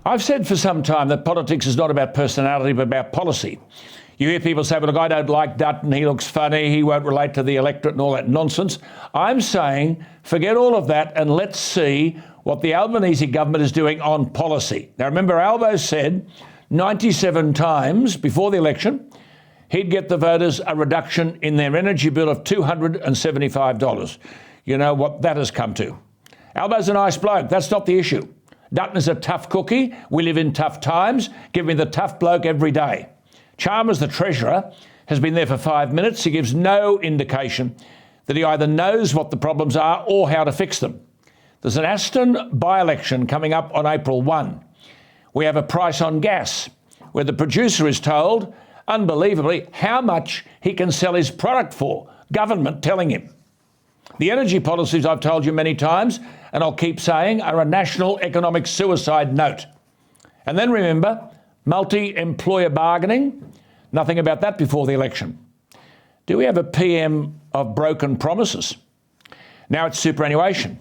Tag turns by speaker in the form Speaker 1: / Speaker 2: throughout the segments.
Speaker 1: I've said for some time that politics is not about personality but about policy. You hear people say, well, look, I don't like Dutton, he looks funny, he won't relate to the electorate and all that nonsense. I'm saying forget all of that and let's see what the Albanese government is doing on policy. Now remember, Albo said 97 times before the election he'd get the voters a reduction in their energy bill of $275. You know what that has come to. Albo's a nice bloke, that's not the issue. Dutton is a tough cookie. We live in tough times. Give me the tough bloke every day. Chalmers, the Treasurer, has been there for 5 minutes. He gives no indication that he either knows what the problems are or how to fix them. There's an Aston by-election coming up on April 1. We have a price on gas, where the producer is told, unbelievably, how much he can sell his product for. Government telling him. The energy policies, I've told you many times, and I'll keep saying, are a national economic suicide note. And then remember, multi-employer bargaining, nothing about that before the election. Do we have a PM of broken promises? Now it's superannuation.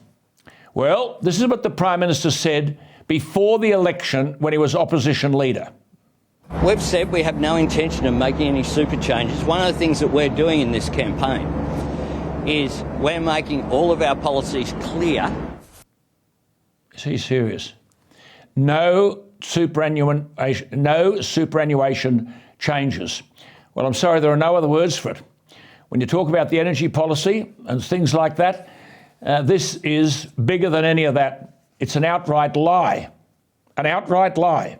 Speaker 1: Well, this is what the Prime Minister said before the election when he was opposition leader.
Speaker 2: We've said we have no intention of making any super changes. One of the things that we're doing in this campaign is we're making all of our policies clear.
Speaker 1: Is he serious? No superannuation changes. Well, I'm sorry, there are no other words for it. When you talk about the energy policy and things like that, this is bigger than any of that. It's an outright lie. An outright lie.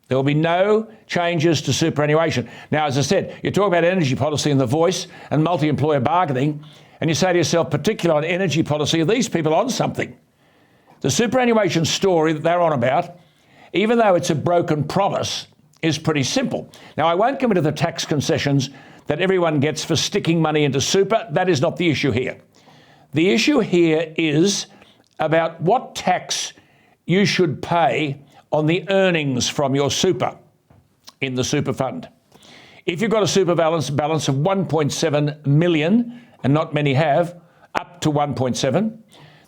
Speaker 1: There will be no changes to superannuation. Now, as I said, you talk about energy policy and The Voice and multi-employer bargaining, and you say to yourself, particularly on energy policy, are these people on something? The superannuation story that they're on about, even though it's a broken promise, is pretty simple. Now, I won't come into the tax concessions that everyone gets for sticking money into super. That is not the issue here. The issue here is about what tax you should pay on the earnings from your super in the super fund. If you've got a super balance of 1.7 million, and not many have, up to 1.7,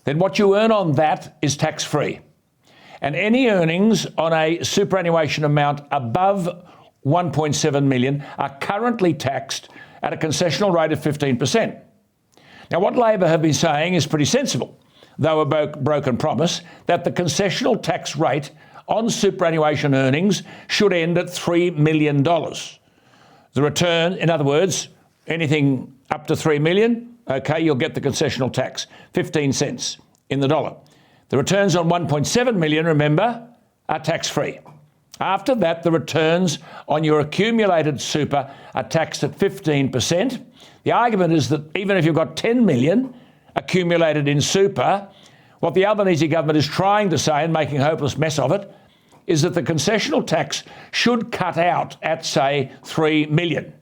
Speaker 1: then what you earn on that is tax-free. And any earnings on a superannuation amount above 1.7 million are currently taxed at a concessional rate of 15%. Now, what Labor have been saying is pretty sensible, though a broken promise, that the concessional tax rate on superannuation earnings should end at $3 million. The return, in other words, anything up to 3 million, okay, you'll get the concessional tax, 15 cents in the dollar. The returns on 1.7 million, remember, are tax-free. After that, the returns on your accumulated super are taxed at 15%. The argument is that even if you've got 10 million accumulated in super, what the Albanese government is trying to say, and making a hopeless mess of it, is that the concessional tax should cut out at, say, 3 million.